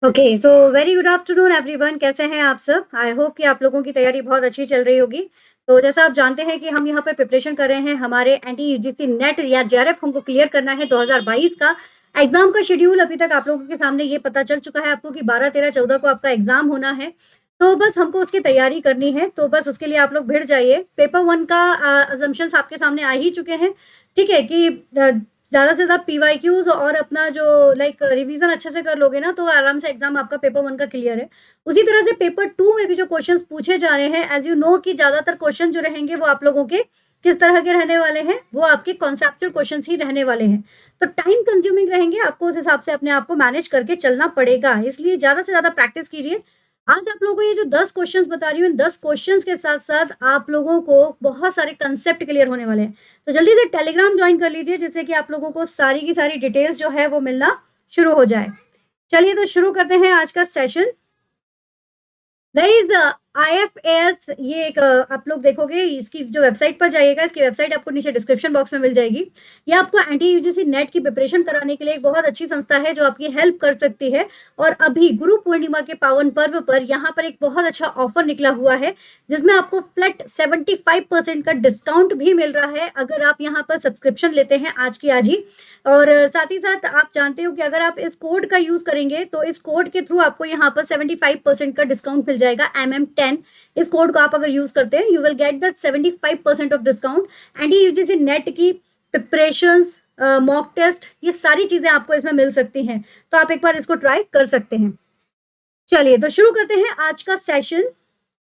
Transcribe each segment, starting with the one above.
Okay, so very good afternoon everyone. कैसे हैं आप सब? आई होप कि आप लोगों की तैयारी बहुत अच्छी चल रही होगी। तो जैसा आप जानते हैं कि हम यहाँ पे प्रिपरेशन कर रहे हैं हमारे एनटी यूजीसी नेट या जेआरएफ हमको क्लियर करना है 2022 का एग्जाम का शेड्यूल। अभी तक आप लोगों के सामने ये पता चल चुका है आपको कि 12, 13, 14 को आपका एग्जाम होना है। तो बस हमको उसकी तैयारी करनी है, तो बस उसके लिए आप लोग भिड़ जाइए। पेपर वन का अजम्पशंस आपके सामने आ ही चुके हैं। ठीक है कि ज़्यादा से ज़्यादा पीवाईक्यूज और अपना जो लाइक रिवीजन अच्छे से कर लोगे ना, तो आराम से एग्जाम आपका पेपर वन का क्लियर है। उसी तरह से पेपर टू में भी जो क्वेश्चंस पूछे जा रहे हैं, एज यू नो कि ज़्यादातर क्वेश्चन जो रहेंगे वो आप लोगों के किस तरह के रहने वाले हैं, वो आपके कॉन्सेप्चुअल क्वेश्चन ही रहने वाले हैं। तो टाइम कंज्यूमिंग रहेंगे, आपको उस हिसाब से अपने आप को मैनेज करके चलना पड़ेगा, इसलिए ज़्यादा से ज़्यादा प्रैक्टिस कीजिए। आज आप लोगों को ये जो 10 क्वेश्चंस बता रही हूँ, इन 10 क्वेश्चंस के साथ साथ आप लोगों को बहुत सारे कंसेप्ट क्लियर होने वाले हैं। तो जल्दी से टेलीग्राम ज्वाइन कर लीजिए, जिससे कि आप लोगों को सारी की सारी डिटेल्स जो है वो मिलना शुरू हो जाए। चलिए तो शुरू करते हैं आज का सेशन। गाइस, IFAS ये एक आप लोग देखोगे, इसकी जो वेबसाइट पर जाइएगा, इसकी वेबसाइट आपको नीचे डिस्क्रिप्शन बॉक्स में मिल जाएगी। ये आपको एंटी यूजीसी नेट की प्रिपरेशन कराने के लिए एक बहुत अच्छी संस्था है जो आपकी हेल्प कर सकती है। और अभी गुरु पूर्णिमा के पावन पर्व पर यहाँ पर एक बहुत अच्छा ऑफर निकला हुआ है, जिसमें आपको फ्लैट 75% का डिस्काउंट भी मिल रहा है अगर आप यहाँ पर सब्सक्रिप्शन लेते हैं आज की आज ही। और साथ ही साथ आप जानते हो कि अगर आप इस कोड का यूज करेंगे तो इस कोड के थ्रू आपको यहाँ पर 75% का डिस्काउंट मिल जाएगा, MM10। इस कोड को आप अगर यूज करते हैं, you will get the 75% of discount. And ये यूजीसी नेट की प्रिपरेशंस, मॉक टेस्ट, ये सारी चीजें आपको इसमें मिल सकती हैं, तो आप एक बार इसको ट्राई कर सकते हैं। चलिए तो शुरू करते हैं आज का सेशन,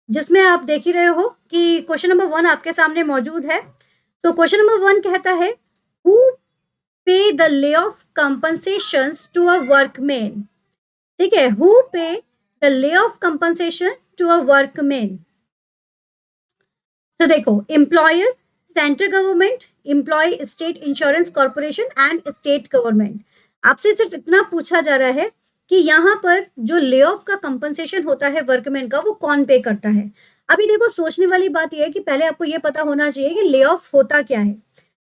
जिसमें आप देख ही रहे हो कि क्वेश्चन नंबर 1 आपके सामने मौजूद है। तो क्वेश्चन नंबर 1 कहता है, who pay the layoff compensations to a workman। ठीक है, who pay the layoff compensation to a workman। तो देखो, employer, central government, employ state insurance corporation and state government. आपसे सिर्फ इतना पूछा जा रहा है कि यहाँ पर जो ले ऑफ का कंपनसेशन होता है वर्कमैन का, वो कौन पे करता है। अभी देखो, सोचने वाली बात यह है कि पहले आपको ये पता होना चाहिए कि ले ऑफ होता क्या है।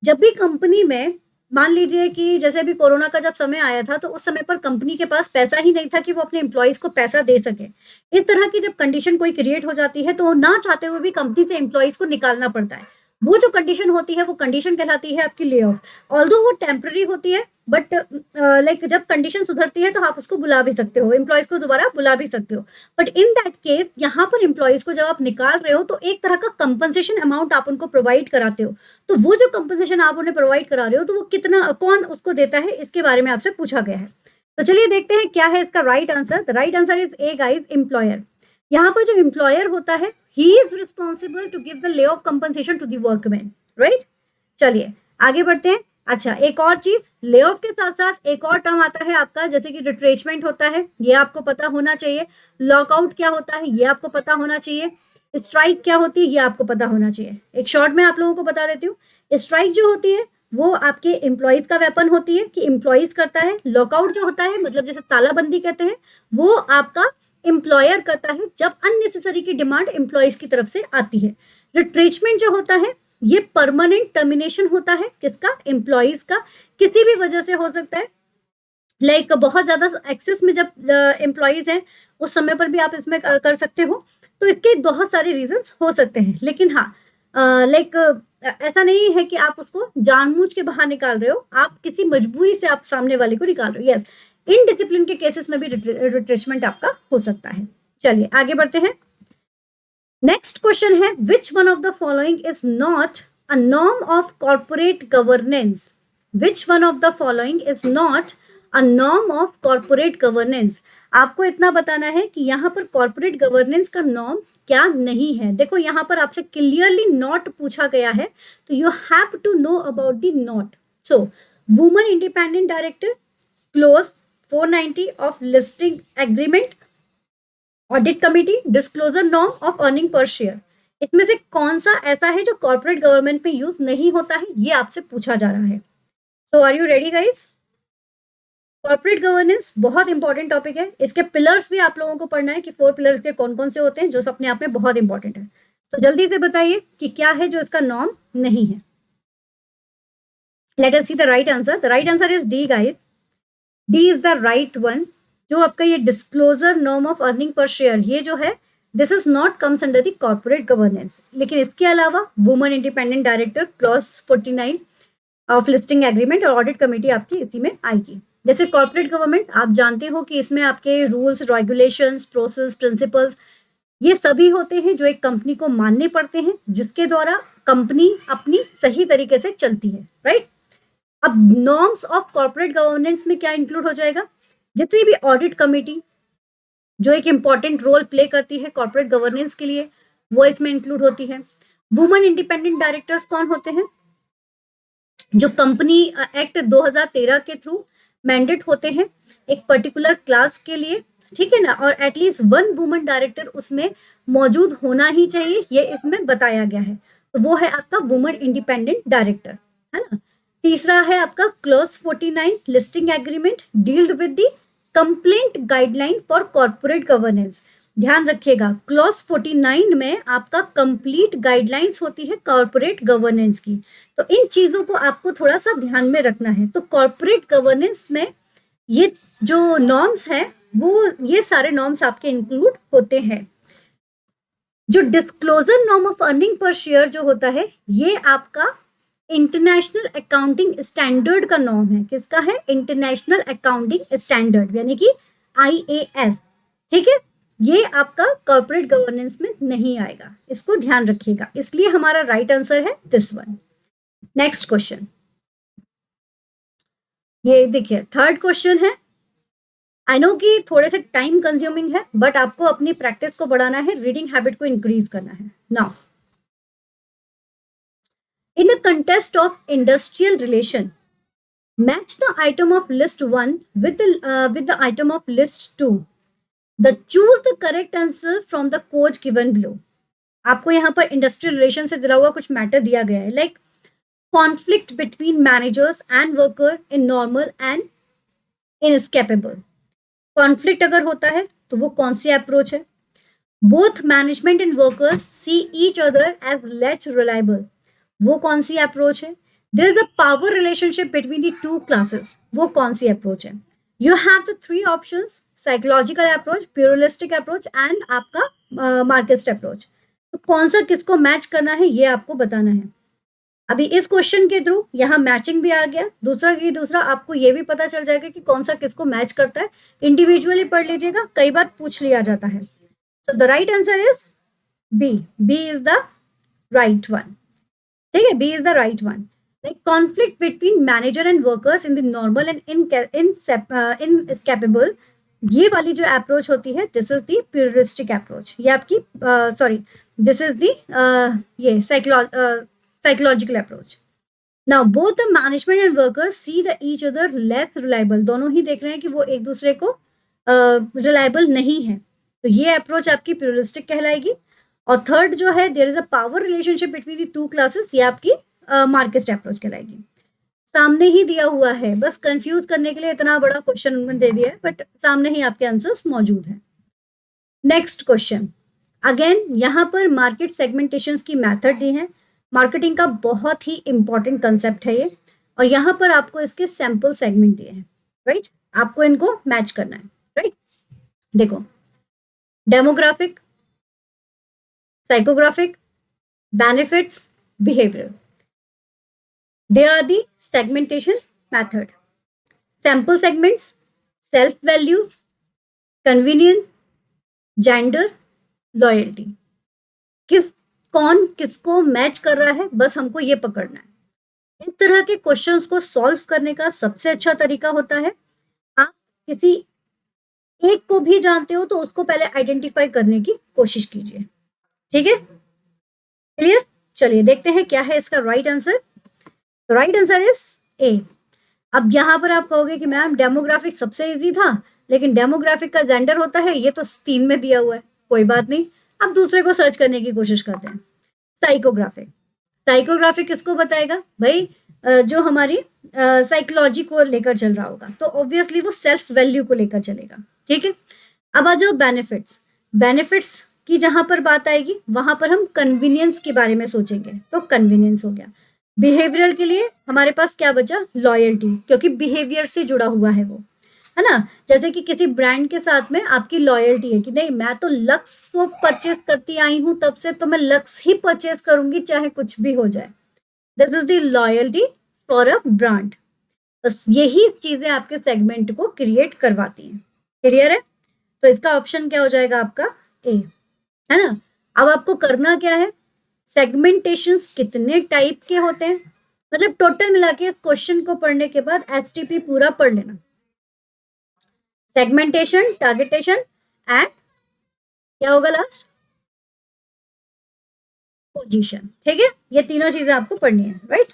जब भी कंपनी में, मान लीजिए कि जैसे अभी कोरोना का जब समय आया था, तो उस समय पर कंपनी के पास पैसा ही नहीं था कि वो अपने एम्प्लॉयज को पैसा दे सके। इस तरह की जब कंडीशन कोई क्रिएट हो जाती है, तो ना चाहते हुए भी कंपनी से एम्प्लॉयज को निकालना पड़ता है। वो जो कंडीशन होती है, वो कंडीशन कहलाती है आपकी ले ऑफ। ऑल्दो वो टेम्पररी होती है, बट लाइक जब कंडीशन सुधरती है तो आप उसको बुला भी सकते हो, एम्प्लॉयज को दोबारा बुला भी सकते हो। बट इन दैट केस, यहाँ पर एम्प्लॉयज को जब आप निकाल रहे हो, तो एक तरह का कंपनसेशन अमाउंट आप उनको प्रोवाइड कराते हो। तो वो जो कंपनसेशन आप उन्हें प्रोवाइड करा रहे हो, तो वो कितना, कौन उसको देता है, इसके बारे में आपसे पूछा गया है। तो चलिए देखते हैं क्या है इसका right answer. The right answer is A guys, employer. यहाँ पर जो एम्प्लॉयर होता है, he is responsible to give the layoff compensation to the workman, right. चलिए आगे बढ़ते हैं। अच्छा, एक और चीज, ले ऑफ के साथ साथ एक और टर्म आता है आपका, जैसे कि रिट्रेचमेंट होता है, ये आपको पता होना चाहिए। लॉकआउट क्या होता है, ये आपको पता होना चाहिए। स्ट्राइक क्या होती है, ये आपको पता होना चाहिए। एक शॉर्ट में आप लोगों को बता देती हूँ। स्ट्राइक जो होती है, वो आपके एम्प्लॉयज का वेपन होती है कि एम्प्लॉयज करता है। लॉकआउट जो होता है, मतलब जैसे तालाबंदी कहते हैं, वो आपका एम्प्लॉयर करता है जब अननेसेसरी की डिमांड एम्प्लॉयज की तरफ से आती है। रिट्रेचमेंट जो होता है, ये परमानेंट टर्मिनेशन होता है, किसका, एम्प्लॉयज का। किसी भी वजह से हो सकता है, लाइक बहुत ज्यादा एक्सेस में जब एम्प्लॉयज हैं, उस समय पर भी आप इसमें कर सकते हो। तो इसके बहुत सारे रीजंस हो सकते हैं, लेकिन हाँ, लाइक ऐसा नहीं है कि आप उसको जानबूझ के बाहर निकाल रहे हो, आप किसी मजबूरी से आप सामने वाले को निकाल रहे हो। यस, इनडिसिप्लिन के केसेस में भी रिट्रेचमेंट आपका हो सकता है। चलिए आगे बढ़ते हैं। नेक्स्ट क्वेश्चन है, which one of the following is not a norm of corporate governance. Which one of the following is not a norm of corporate governance. आपको इतना बताना है कि यहाँ पर कॉर्पोरेट गवर्नेंस का नॉर्म क्या नहीं है। देखो, यहाँ पर आपसे क्लियरली नॉट पूछा गया है, तो you have to know about the not. So woman independent director, clause 490 of listing agreement, audit committee, disclosure norm of earning per share. इसमें से कौन सा ऐसा है जो कॉर्पोरेट गवर्नमेंट में यूज नहीं होता है, ये आपसे पूछा जा रहा है। So are you ready guys? Corporate governance बहुत इंपॉर्टेंट टॉपिक है। इसके पिलर्स भी आप लोगों को पढ़ना है कि 4 पिलर्स के कौन कौन से होते हैं, जो अपने आप में बहुत इंपॉर्टेंट है। तो जल्दी से बताइए कि क्या है जो इसका नॉर्म नहीं है। Let us see the right answer. The right answer is D guys. D is the right one. जो आपका ये disclosure norm of earning per share, ये जो है this is not comes under the corporate governance. लेकिन इसके अलावा woman independent director clause 49 of listing agreement और ऑडिट कमेटी आपकी इसी में आएगी। जैसे कॉर्पोरेट गवर्नमेंट आप जानते हो कि इसमें आपके रूल्स, रेगुलेशंस, प्रोसेस, प्रिंसिपल्स ये सभी होते हैं जो एक कंपनी को मानने पड़ते हैं, जिसके द्वारा कंपनी अपनी सही तरीके से चलती है, राइट। अब नॉर्म्स ऑफ कॉर्पोरेट गवर्नेंस में क्या इंक्लूड हो जाएगा, जितनी भी ऑडिट कमेटी जो एक इंपॉर्टेंट रोल प्ले करती है कॉर्पोरेट गवर्नेंस के लिए, वो इसमें इंक्लूड होती है। वुमेन इंडिपेंडेंट डायरेक्टर्स कौन होते हैं, जो कंपनी एक्ट 2013 के थ्रू मैंडेट होते हैं एक पर्टिकुलर क्लास के लिए, ठीक है ना, और एटलीस्ट वन वुमन डायरेक्टर उसमें मौजूद होना ही चाहिए, ये इसमें बताया गया है। तो वो है आपका वुमन इंडिपेंडेंट डायरेक्टर, है ना। तीसरा है आपका clause 49 listing agreement dealt with the complaint guideline for corporate governance. ध्यान रखिएगा, क्लॉज 49 में आपका कंप्लीट गाइडलाइंस होती है कॉर्पोरेट गवर्नेंस की। तो इन चीजों को आपको थोड़ा सा ध्यान में रखना है। तो कॉर्पोरेट गवर्नेंस में ये जो नॉर्म्स है वो ये सारे नॉर्म्स आपके इंक्लूड होते हैं। जो disclosure norm of earning per share जो होता है, ये आपका इंटरनेशनल अकाउंटिंग स्टैंडर्ड का नॉर्म है। किसका है, इंटरनेशनल अकाउंटिंग स्टैंडर्ड यानी कि IAS, ठीक है। ये आपका कॉर्पोरेट गवर्नेंस में नहीं आएगा, इसको ध्यान रखिएगा। इसलिए हमारा राइट आंसर है दिस वन। नेक्स्ट क्वेश्चन, ये देखिए थर्ड क्वेश्चन है। आई नो कि थोड़े से टाइम कंज्यूमिंग है, बट आपको अपनी प्रैक्टिस को बढ़ाना है, रीडिंग हैबिट को इंक्रीज करना है। Now in a contest of industrial relation, match the item of list 1 with the item of list 2. Choose the correct answer from the codes given below. आपको यहाँ पर इंडस्ट्रियल रिलेशन से जुड़ा हुआ कुछ मैटर दिया गया है, like conflict between managers and worker in normal and inescapable. Conflict अगर होता है तो वो कौन सी अप्रोच है। Both management and workers see each other as less reliable, वो कौन सी अप्रोच है। There is a power relationship between the two classes, वो कौन सी अप्रोच है। You have the three options, psychological approach, pluralistic approach and आपका Marxist approach. तो कौन सा किसको मैच करना है ये आपको बताना है। अभी इस क्वेश्चन के थ्रू यहाँ मैचिंग भी आ गया, दूसरा आपको ये भी पता चल जाएगा कि कौन सा किसको मैच करता है। इंडिविजुअली पढ़ लीजिएगा, कई बार पूछ लिया जाता है। So the right answer is b is the right one, ठीक है, b is the right one. Like conflict between manager and workers in the normal and inescapable, ये वाली जो अप्रोच होती है this is the puristic approach. ये आपकी this is the ये psychological approach. Now both the management and workers see the each other less reliable, दोनों ही देख रहे हैं कि वो एक दूसरे को रिलायबल नहीं है, तो ये अप्रोच आपकी प्यूरिस्टिक कहलाएगी। और थर्ड जो है there is a power relationship between the two classes, ये आपकी मार्क्सिस्ट अप्रोच कहलाएगी। सामने ही दिया हुआ है, बस कंफ्यूज करने के लिए इतना बड़ा क्वेश्चन उन्होंने दे दिया है, बट सामने ही आपके आंसर्स मौजूद हैं। नेक्स्ट क्वेश्चन, अगेन यहाँ पर मार्केट सेगमेंटेशंस की मेथड दी है। मार्केटिंग का बहुत ही इंपॉर्टेंट कंसेप्ट है ये, और यहाँ पर आपको इसके सैंपल सेगमेंट दिए हैं, राइट। आपको इनको मैच करना है, राइट। देखो, demographic, psychographic, benefits, behaviour, they are the segmentation method. Sample segments, self values, convenience, gender, loyalty. कौन किसको मैच कर रहा है, बस हमको ये पकड़ना है। इस तरह के क्वेश्चंस को सॉल्व करने का सबसे अच्छा तरीका होता है, आप किसी एक को भी जानते हो तो उसको पहले आइडेंटिफाई करने की कोशिश कीजिए, ठीक है, क्लियर। चलिए देखते हैं क्या है इसका राइट आंसर। तो राइट आंसर इज ए। अब यहाँ पर आप कहोगे कि मैम डेमोग्राफिक सबसे इजी था, लेकिन डेमोग्राफिक का जेंडर होता है, ये तो 3 में दिया हुआ है। कोई बात नहीं, अब दूसरे को सर्च करने की कोशिश करते हैं। साइकोग्राफिक, साइकोग्राफिक किसको बताएगा भाई, जो हमारी साइकोलॉजी को लेकर चल रहा होगा, तो ऑब्वियसली वो सेल्फ वैल्यू को लेकर चलेगा, ठीक है। अब आ जाओ बेनिफिट्स। बेनिफिट्स की जहां पर बात आएगी वहां पर हम कन्वीनियंस के बारे में सोचेंगे, तो कन्वीनियंस हो गया। बिहेवियरल के लिए हमारे पास क्या बचा, लॉयल्टी, क्योंकि बिहेवियर से जुड़ा हुआ है वो। है ना। जैसे कि किसी ब्रांड के साथ में आपकी लॉयल्टी है कि नहीं, मैं तो लक्स सोप परचेज करती आई हूं तब से, तो मैं लक्स ही परचेज करूंगी चाहे कुछ भी हो जाए। This is the loyalty for a brand. बस यही चीजें आपके सेगमेंट को क्रिएट करवाती हैं। क्लियर है? तो इसका ऑप्शन क्या हो जाएगा आपका? ए, है ना। अब आपको करना क्या है, सेगमेंटेशंस कितने टाइप के होते हैं, मतलब टोटल मिला के इस क्वेश्चन को पढ़ने के बाद एसटीपी पूरा पढ़ लेना। सेगमेंटेशन, टारगेटेशन एंड क्या होगा लास्ट? पोजीशन। ठीक है, ये तीनों चीजें आपको पढ़नी है, राइट।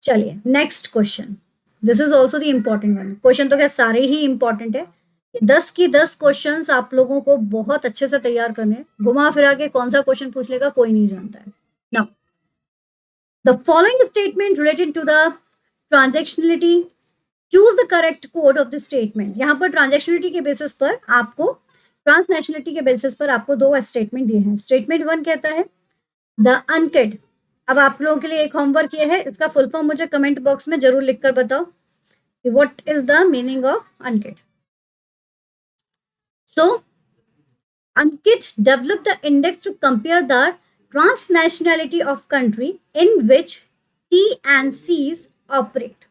चलिए next question, this is also the important one. Question तो क्या सारे ही इंपॉर्टेंट है, 10 की 10 क्वेश्चंस आप लोगों को बहुत अच्छे से तैयार करने हैं। घुमा फिरा के कौन सा क्वेश्चन पूछ लेगा कोई नहीं जानता है। Now the following statement related to the transactionality, choose the correct code of the statement. यहाँ पर ट्रांजेक्शनलिटी के बेसिस पर आपको, ट्रांसनेशनलिटी के बेसिस पर आपको दो स्टेटमेंट दिए हैं। स्टेटमेंट 1 कहता है द अनकिड। अब आप लोगों के लिए एक होमवर्क ये है, इसका फुल फॉर्म मुझे कमेंट बॉक्स में जरूर लिखकर बताओ कि what is the meaning of Ankit. सो Ankit developed the index to compare the transnationality of country in which T and C's operate,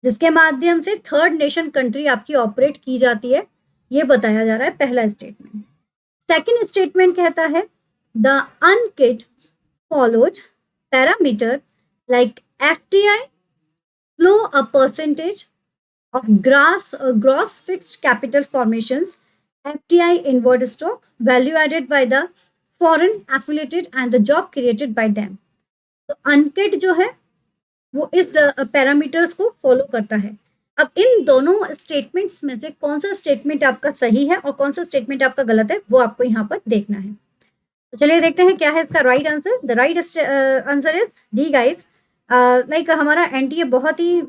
जिसके माध्यम से थर्ड नेशन कंट्री आपकी ऑपरेट की जाती है, ये बताया जा रहा है पहला स्टेटमेंट। सेकंड स्टेटमेंट कहता है the Ankit followed parameter like FTI, flow a percentage of gross fixed capital formations, FDI inward stock, value added by the foreign affiliated and the job created by them। तो अनकिड जो है वो इस parameters को follow करता है। अब इन दोनों स्टेटमेंट्स में से कौन सा स्टेटमेंट आपका सही है और कौन सा स्टेटमेंट आपका गलत है, वो आपको यहाँ पर देखना है। तो चलिए देखते हैं क्या है इसका right answer. The right answer is D guys. Like हमारा एनटीए बहुत ही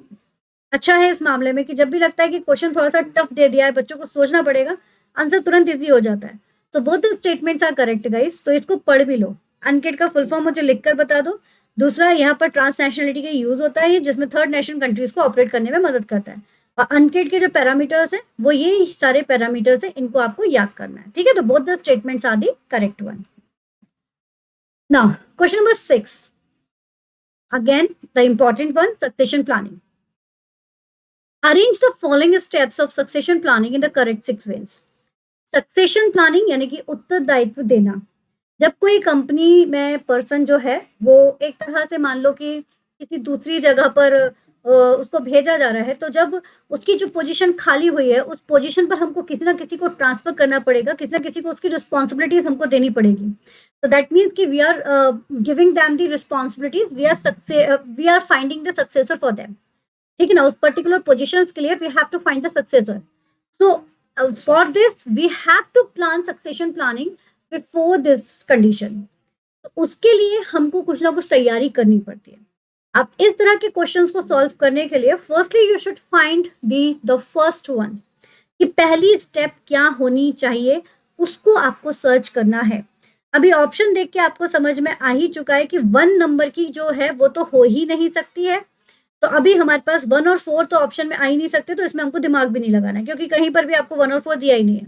अच्छा है इस मामले में कि जब भी लगता है कि क्वेश्चन थोड़ा सा टफ दे दिया है, बच्चों को सोचना पड़ेगा, आंसर तुरंत इजी हो जाता है। तो both statements are correct guys, तो इसको पढ़ भी लो। अनकिड का फुल फॉर्म मुझे लिखकर बता दो। दूसरा, यहाँ पर ट्रांसनेशनलिटी का यूज होता है जिसमें थर्ड नेशन कंट्रीज को ऑपरेट करने में मदद करता है। और अनकिड के जो पैरामीटर्स है वो ये सारे पैरामीटर्स है, इनको आपको याद करना है। ठीक है, तो both the statements are the correct one. Now question number 6, again the important one, succession planning. Arrange the following steps of succession planning in the correct sequence। Succession planning यानी कि उत्तरदायित्व देना। जब कोई कंपनी में पर्सन जो है वो एक तरह से मान लो कि किसी दूसरी जगह पर उसको भेजा जा रहा है, तो जब उसकी जो पोजीशन खाली हुई है उस पोजीशन पर हमको किसी ना किसी को ट्रांसफर करना पड़ेगा, किसी ना किसी को उसकी रिस्पॉन्सिबिलिटीज हमको देनी पड़ेगी। तो दैट मीन्स कि we are giving them the responsibilities, we are finding the successor for them. ठीक है ना, उस पर्टिकुलर पोजीशंस के लिए we have to find the successor. So for this we have to plan succession planning before this condition. तो उसके लिए हमको कुछ ना कुछ तैयारी करनी पड़ती है। अब इस तरह के क्वेश्चंस को सॉल्व करने के लिए firstly you should find the first one, कि पहली स्टेप क्या होनी चाहिए, उसको आपको सर्च करना है। अभी ऑप्शन देख के आपको समझ में आ ही चुका है कि 1 नंबर की जो है वो तो हो ही नहीं सकती है। तो अभी हमारे पास 1 और 4 तो ऑप्शन में आ ही नहीं सकते, तो इसमें हमको दिमाग भी नहीं लगाना है क्योंकि कहीं पर भी आपको 1 और 4 दिया ही नहीं है।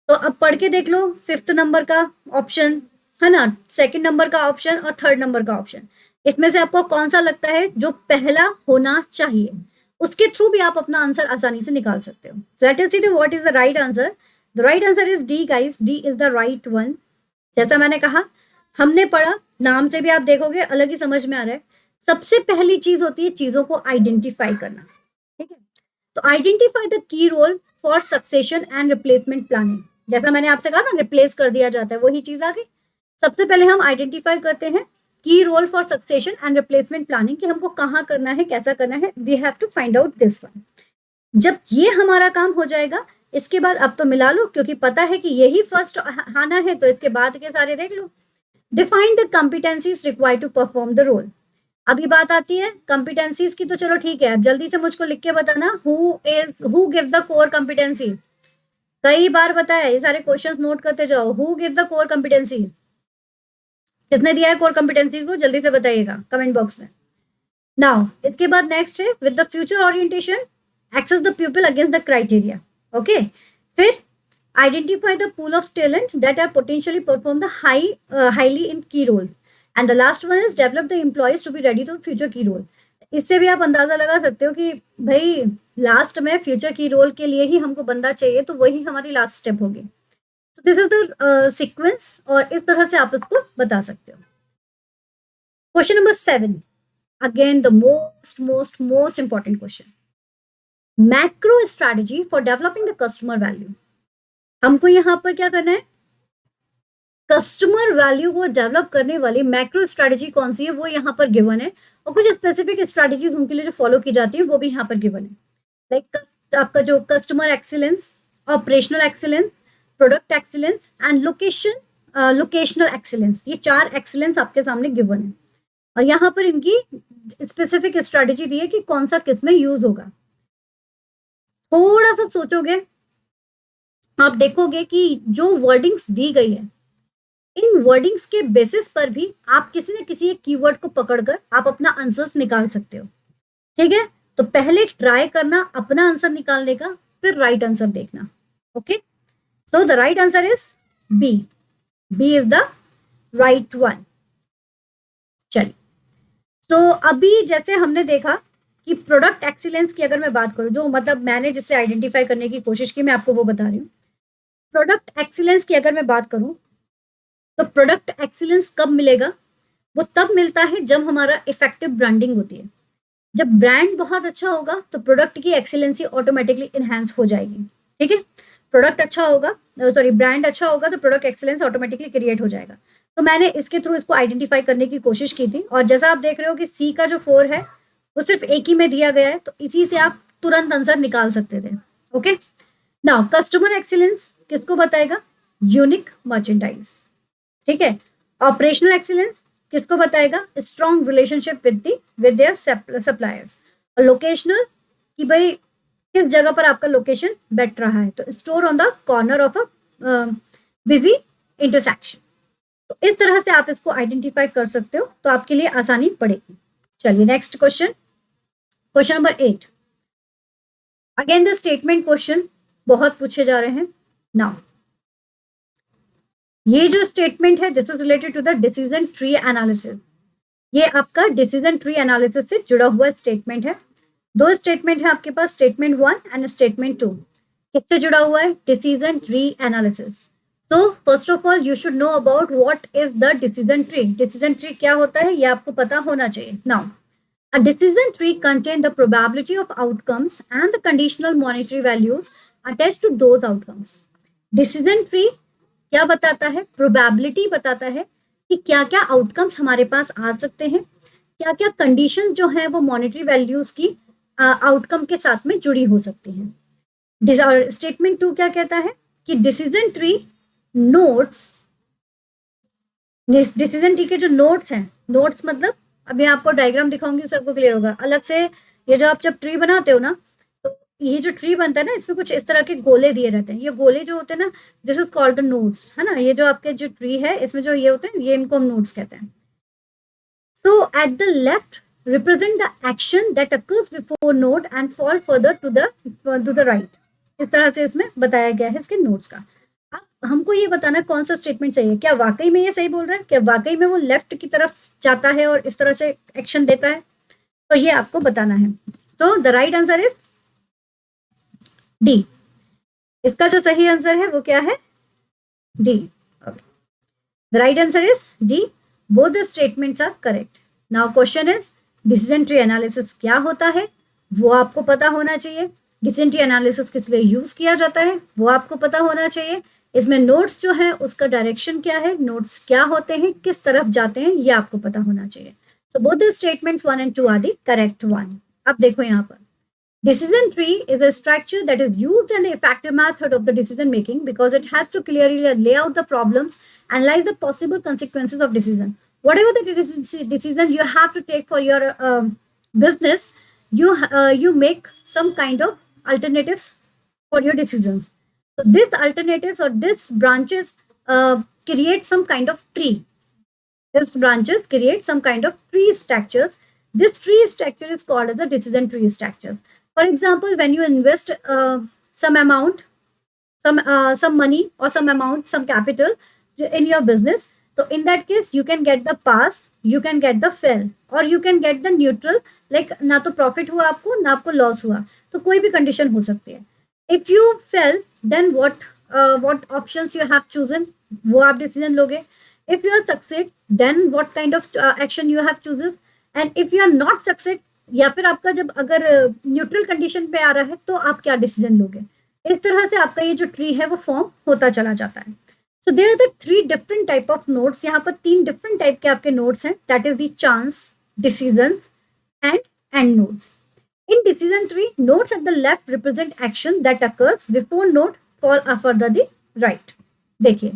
तो अब पढ़ के देख लो, 5th नंबर का ऑप्शन है ना, 2nd नंबर का ऑप्शन और 3rd नंबर का ऑप्शन, इसमें से आपको कौन सा लगता है जो पहला होना चाहिए, उसके थ्रू भी आप अपना आंसर आसानी से निकाल सकते हो। Let us see what is the right answer. The right answer is D guys, D is the right one. जैसा मैंने कहा, हमने पढ़ा, नाम से भी आप देखोगे अलग ही समझ में आ रहा है। सबसे पहली चीज होती है चीजों को आइडेंटिफाई करना। ठीक है, तो identify the key role for succession and replacement planning. जैसा मैंने आपसे कहा ना, रिप्लेस कर दिया जाता है, वही चीज आ गई। सबसे पहले हम आइडेंटिफाई करते हैं key role for succession and replacement planning, कि हमको कहाँ करना है, कैसा करना है। We have to find out this one. जब ये हमारा काम हो जाएगा, इसके बाद अब तो मिला लो, क्योंकि पता है कि यही फर्स्ट आना है, तो इसके बाद के सारे देख लो। Define the competencies required to perform the role. अभी बात आती है कॉम्पिटेंसीज की, तो चलो ठीक है, अब जल्दी से मुझको लिख के बताना, who give the core competency. कई बार बताया, ये सारे क्वेश्चंस नोट करते जाओ। Who give the core competencies, किसने दिया है कोर कॉम्पिटेंसी को, जल्दी से बताइएगा कमेंट बॉक्स में। नाउ इसके बाद नेक्स्ट है with the future orientation access the pupil against the criteria. Okay. फिर identify the pool of talent that are potentially perform the highly in key role. And the last one is develop the employees to be ready to future key role. इससे भी आप अंदाजा लगा सकते हो कि भाई लास्ट में फ्यूचर की रोल के लिए ही हमको बंदा चाहिए, तो वही हमारी लास्ट स्टेप होगी. तो दिस इज द सीक्वेंस, और इस तरह से आप इसको बता सकते हो. Question number 7, again the most important question. Macro strategy for developing the customer value. हमको यहाँ पर क्या करना है, कस्टमर वैल्यू को डेवलप करने वाली मैक्रो स्ट्रैटेजी कौन सी है वो यहाँ पर गिवन है, और कुछ स्पेसिफिक स्ट्रैटेजीज उनके लिए जो फॉलो की जाती है वो भी यहाँ पर गिवन है. लाइक आपका जो customer excellence, operational excellence, product excellence and locational excellence, ये 4 एक्सीलेंस आपके सामने गिवन है, और यहाँ पर इनकी स्पेसिफिक स्ट्रैटेजी दी है कि कौन सा किस में यूज होगा. थोड़ा सा सोचोगे, आप देखोगे कि जो वर्डिंग्स दी गई है, इन वर्डिंग्स के बेसिस पर भी आप किसी न किसी एक कीवर्ड को पकड़कर आप अपना आंसर्स निकाल सकते हो. ठीक है, तो पहले ट्राई करना अपना आंसर निकालने का, फिर राइट आंसर देखना. Okay, so the right answer is B. B is the right one. चलिए, सो अभी जैसे हमने देखा कि प्रोडक्ट एक्सीलेंस की अगर मैं बात करूं, जो मतलब मैंने जिससे आइडेंटिफाई करने की कोशिश की, मैं आपको वो बता रही हूँ. प्रोडक्ट एक्सीलेंस की अगर मैं बात करूं, तो प्रोडक्ट एक्सीलेंस कब मिलेगा, वो तब मिलता है जब हमारा इफेक्टिव ब्रांडिंग होती है. जब ब्रांड बहुत अच्छा होगा तो प्रोडक्ट की एक्सीलेंसी ऑटोमेटिकली इनहेंस हो जाएगी. ठीक है, प्रोडक्ट अच्छा होगा, सॉरी ब्रांड अच्छा होगा तो प्रोडक्ट एक्सीलेंस ऑटोमेटिकली क्रिएट हो जाएगा. तो मैंने इसके थ्रू इसको आइडेंटिफाई करने की कोशिश की थी, और जैसा आप देख रहे हो कि सी का जो 4 है वो सिर्फ एक ही में दिया गया है, तो इसी से आप तुरंत आंसर निकाल सकते थे. ओके, नाउ कस्टमर एक्सीलेंस किसको बताएगा, यूनिक मर्चेंडाइज. ठीक है, ऑपरेशनल एक्सीलेंस किसको बताएगा, strong relationship with their suppliers. और लोकेशनल कि भाई किस जगह पर आपका लोकेशन बैठ रहा है, तो store on the corner of a busy intersection. तो इस तरह से आप इसको आइडेंटिफाई कर सकते हो, तो आपके लिए आसानी पड़ेगी. चलिए next question, question number 8. Again the statement question बहुत पूछे जा रहे हैं. नाउ ये जो स्टेटमेंट है, this is related to the decision tree analysis. ये आपका डिसीजन ट्री एनालिसिस से जुड़ा हुआ स्टेटमेंट है. 2 स्टेटमेंट है आपके पास, स्टेटमेंट 1 एंड स्टेटमेंट 2. किससे जुड़ा हुआ है, डिसीजन ट्री एनालिसिस. तो first of all you should know about what is the decision tree. Decision tree क्या होता है ये आपको पता होना चाहिए. Now a decision tree contains the probability of outcomes and the conditional monetary values attached to those outcomes. Decision tree क्या बताता है, प्रोबेबिलिटी बताता है कि क्या क्या आउटकम्स हमारे पास आ सकते हैं, क्या क्या कंडीशन जो है वो मॉनेटरी वैल्यूज की आउटकम के साथ में जुड़ी हो सकती हैं. स्टेटमेंट 2 क्या कहता है कि decision tree notes, decision tree के जो नोट्स हैं, नोट्स मतलब अभी आपको डायग्राम दिखाऊंगी सबको क्लियर होगा. अलग से ये जो आप जब ट्री बनाते हो ना, तो ये जो ट्री बनता है ना, इसमें कुछ इस तरह के गोले दिए रहते हैं. ये गोले जो होते हैं ना, this is called the notes, है ना. ये जो आपके जो ट्री है इसमें जो ये होते हैं, ये इनको हम नोट्स कहते हैं. So at the left represent the action that occurs before note and fall further to the right. इस तरह से इसमें बताया गया है इसके नोट्स का. अब हमको ये बताना कौन सा स्टेटमेंट सही है, क्या वाकई में ये सही बोल रहा है, क्या वाकई में वो लेफ्ट की तरफ जाता है और इस तरह से एक्शन देता है, तो ये आपको बताना है. तो the right answer is D. इसका जो सही आंसर है वो क्या है, D. The right answer is D. Both the statements are correct. Now question is decision tree analysis क्या होता है वो आपको पता होना चाहिए. डिसीजन ट्री एनालिसिस किस लिए यूज किया जाता है वो आपको पता होना चाहिए. इसमें नोट्स जो है उसका डायरेक्शन क्या है, नोट्स क्या होते हैं, किस तरफ जाते हैं, ये आपको पता होना चाहिए. So both the statements 1 and 2 are the correct one. अब देखो यहाँ पर decision tree is a structure that is used and effective method of the decision making because it has to clearly lay out the problems, analyze the possible consequences of decision. Whatever the decision you have to take for your business, you make some kind of alternatives for your decisions. So this alternatives or this branches create some kind of tree. This branches create some kind of tree structures. This tree structure is called as a decision tree structure. For example, when you invest some amount, some money or some amount, some capital in your business, so in that case you can get the pass, you can get the fail, or you can get the neutral, like ना तो profit हुआ आपको ना आपको loss हुआ, तो कोई भी कंडीशन हो सकती है. If you fail then what options you have chosen, वो आप डिसीजन लोगे. If you are succeed then what kind of action you have chooses, and if you are not succeed, या फिर आपका जब अगर न्यूट्रल कंडीशन पे आ रहा है तो आप क्या डिसीजन लोगे. इस तरह से आपका ये जो ट्री है वो फॉर्म होता चला जाता है. So there are the 3 different type of notes. यहाँ पर 3 डिफरेंट टाइप के आपके नोट्स हैं. That is the chance, decision and end notes. In decision tree, nodes at the left represent action that occurs before node fall further the right. देखिए,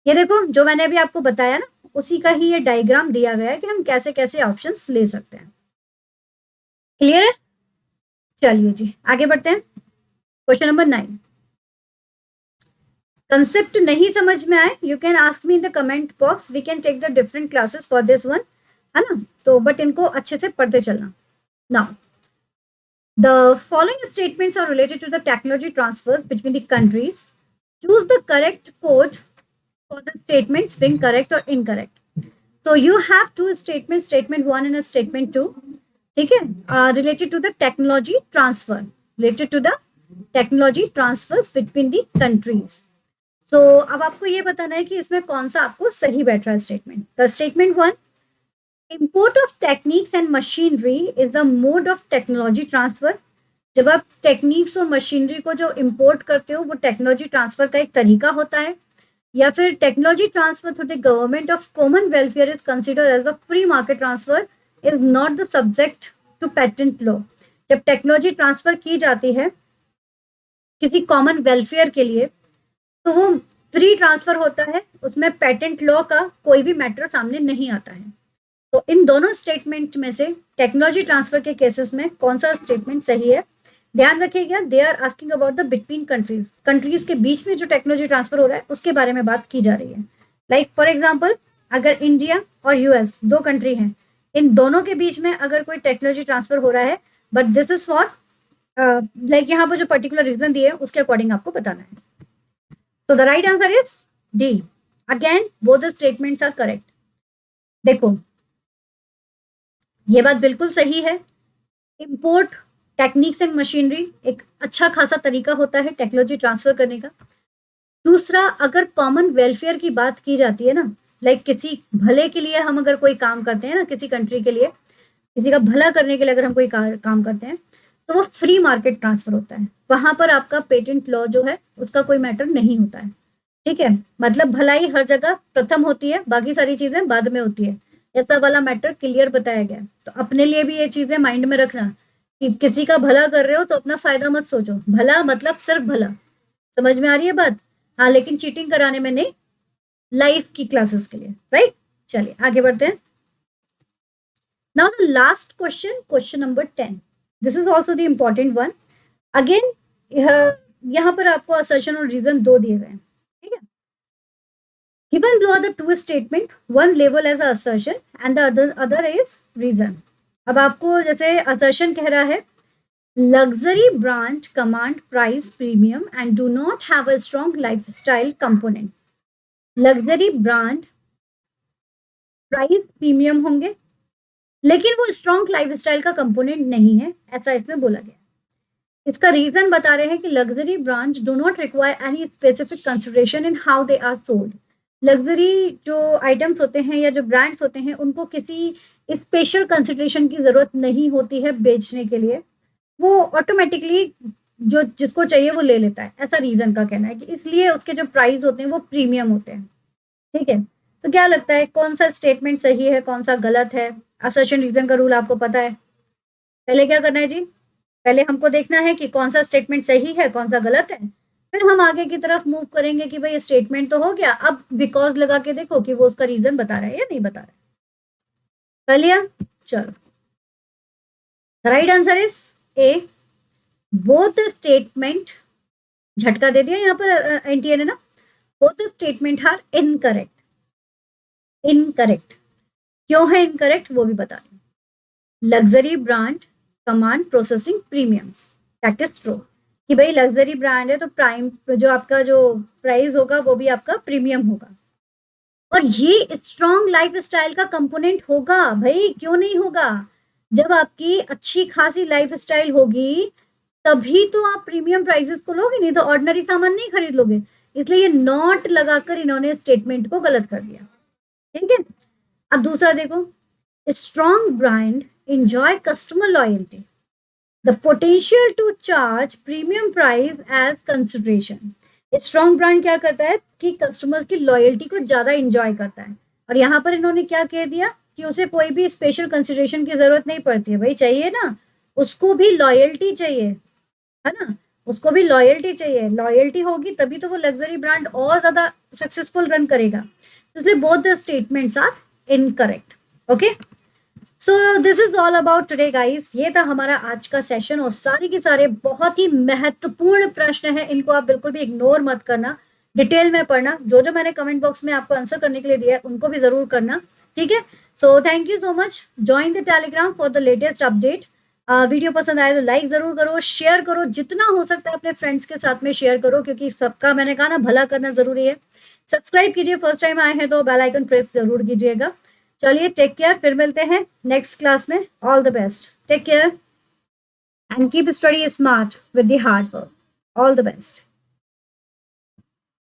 ये देखो जो मैंने अभी आपको बताया ना, उसी का ही ये डायग्राम दिया गया है कि हम कैसे कैसे ऑप्शंस ले सकते हैं. क्लियर है? चलिए जी आगे बढ़ते हैं. Question number 9. कंसेप्ट नहीं समझ में आए, you can ask me in the comment box. We can take the different classes for this one, है ना. तो बट इनको अच्छे से पढ़ते चलना. Now the following statements are related to the technology transfers between the countries. Choose the correct code for the statements being correct or incorrect. So you have 2 statements, statement 1 and a statement 2. ठीक है, related to the technology transfer, related to the technology transfers between the countries. So अब आपको ये बताना है कि इसमें कौन सा आपको सही बैठ रहा है statement. The statement 1, import of techniques and machinery is the mode of technology transfer. जब आप टेक्निक्स और मशीनरी को जो इंपोर्ट करते हो वो टेक्नोलॉजी ट्रांसफर का एक तरीका होता है. या फिर technology transfer through the government of common welfare is considered as a free market transfer, is not the subject to patent law. जब टेक्नोलॉजी ट्रांसफर की जाती है किसी कॉमन वेलफेयर के लिए तो वो फ्री ट्रांसफर होता है, उसमें पेटेंट लॉ का कोई भी मैटर सामने नहीं आता है. तो इन दोनों स्टेटमेंट में से टेक्नोलॉजी ट्रांसफर के केसेस में कौन सा स्टेटमेंट सही है ध्यान रखिएगा. They are asking about the between countries. Countries के बीच में जो टेक्नोलॉजी ट्रांसफर हो रहा है उसके बारे में बात की जा रही है. लाइक फॉर एग्जांपल अगर इंडिया और यूएस 2 कंट्री हैं, इन दोनों के बीच में अगर कोई टेक्नोलॉजी ट्रांसफर हो रहा है, but this is for like यहाँ पर जो पर्टिकुलर रीजन दिए उसके अकॉर्डिंग आपको बताना है. So the right answer is D. Again, both the statements are correct. देखो ये बात बिल्कुल सही है. इंपोर्ट टेक्निक्स एंड मशीनरी एक अच्छा खासा तरीका होता है टेक्नोलॉजी ट्रांसफर करने का. दूसरा, अगर कॉमन वेलफेयर की बात की जाती है ना, लाइक किसी भले के लिए हम अगर कोई काम करते हैं ना, किसी कंट्री के लिए किसी का भला करने के लिए अगर हम कोई काम करते हैं तो वो फ्री मार्केट ट्रांसफर होता है. वहां पर आपका पेटेंट लॉ जो है उसका कोई मैटर नहीं होता है. ठीक है, मतलब भलाई हर जगह प्रथम होती है, बाकी सारी चीजें बाद में होती है. ऐसा वाला मैटर क्लियर बताया गया. तो अपने लिए भी ये चीजें माइंड में रखना कि किसी का भला कर रहे हो तो अपना फायदा मत सोचो. भला मतलब सिर्फ भला. समझ में आ रही है बात? हाँ, लेकिन चीटिंग कराने में नहीं, लाइफ की क्लासेस के लिए. राइट, चलिए आगे बढ़ते हैं. Now the last question, question number 10. This is also the important one. Again यहाँ पर आपको असर्शन और रीजन 2 दिए गए हैं. ठीक है, given below the 2 statement, one label as a assertion and the other is reason. अब आपको जैसे assertion कह रहा है luxury brand command price premium and do not have a strong lifestyle component. luxury brand price premium होंगे लेकिन वो strong lifestyle का कंपोनेंट नहीं है, ऐसा इसमें बोला गया. इसका रीजन बता रहे हैं कि luxury brand do not require any specific consideration in how they are sold. Luxury जो आइटम्स होते हैं या जो ब्रांड्स होते हैं उनको किसी स्पेशल कंसिडरेशन की ज़रूरत नहीं होती है बेचने के लिए. वो ऑटोमेटिकली जो जिसको चाहिए वो ले लेता है. ऐसा रीज़न का कहना है कि इसलिए उसके जो प्राइस होते हैं वो प्रीमियम होते हैं. ठीक है, तो क्या लगता है कौन सा स्टेटमेंट सही है कौन सा गलत है? असर्शन रीजन का रूल आपको पता है. पहले क्या करना है जी, पहले हमको देखना है कि कौन सा स्टेटमेंट सही है कौन सा गलत है, फिर हम आगे की तरफ मूव करेंगे कि भाई स्टेटमेंट तो हो गया, अब बिकॉज लगा के देखो कि वो उसका रीजन बता रहा है या नहीं बता रहा है. कर लिया? चलो, right answer is A. Both statement, झटका दे दिया यहाँ पर एनटीए ने ना. Both statement are incorrect. Incorrect क्यों है इनकरेक्ट वो भी बता रही हूँ. Luxury brand command processing premiums, that is true कि भाई लग्जरी ब्रांड है तो प्राइम जो आपका जो प्राइस होगा वो भी आपका प्रीमियम होगा। और ये स्ट्रॉन्ग लाइफ स्टाइल का कंपोनेंट होगा भाई, क्यों नहीं होगा? जब आपकी अच्छी खासी लाइफ स्टाइल होगी तभी तो आप प्रीमियम प्राइसेस को लोगे, नहीं तो ऑर्डिनरी सामान नहीं खरीद लोगे। इसलिए ये नॉट लगाकर इन्होंने स्टेटमेंट को गलत कर दिया। ठीक है, अब दूसरा देखो, strong brand enjoy customer loyalty, the potential to charge premium price as consideration। Strong brand क्या करता है कि कस्टमर्स की लॉयल्टी को ज्यादा इंजॉय करता है। और यहाँ पर इन्होंने क्या कह दिया कि उसे कोई भी स्पेशल कंसिडरेशन की जरूरत नहीं पड़ती है। भाई चाहिए ना, उसको भी लॉयल्टी चाहिए, है ना, उसको भी लॉयल्टी चाहिए। लॉयल्टी होगी तभी तो वो लग्जरी ब्रांड और ज्यादा सक्सेसफुल रन करेगा। इसलिए both the statements are incorrect. Okay, so this is all about today guys. ये था हमारा आज का सेशन और सारे के सारे बहुत ही महत्वपूर्ण प्रश्न हैं, इनको आप बिल्कुल भी इग्नोर मत करना, डिटेल में पढ़ना। जो जो मैंने कमेंट बॉक्स में आपको आंसर करने के लिए दिया है उनको भी जरूर करना। ठीक है, so thank you so much. Join the Telegram for the latest update. Video पसंद आए तो लाइक जरूर करो, शेयर करो, जितना हो सकता है अपने फ्रेंड्स के साथ में शेयर करो, क्योंकि सबका मैंने कहा ना भला करना जरूरी है। सब्सक्राइब कीजिए, फर्स्ट टाइम आए हैं तो बेल आइकन प्रेस जरूर कीजिएगा। चलिए टेक केयर, फिर मिलते हैं नेक्स्ट क्लास में। All the best, take care and keep study smart with the hard work. All the best.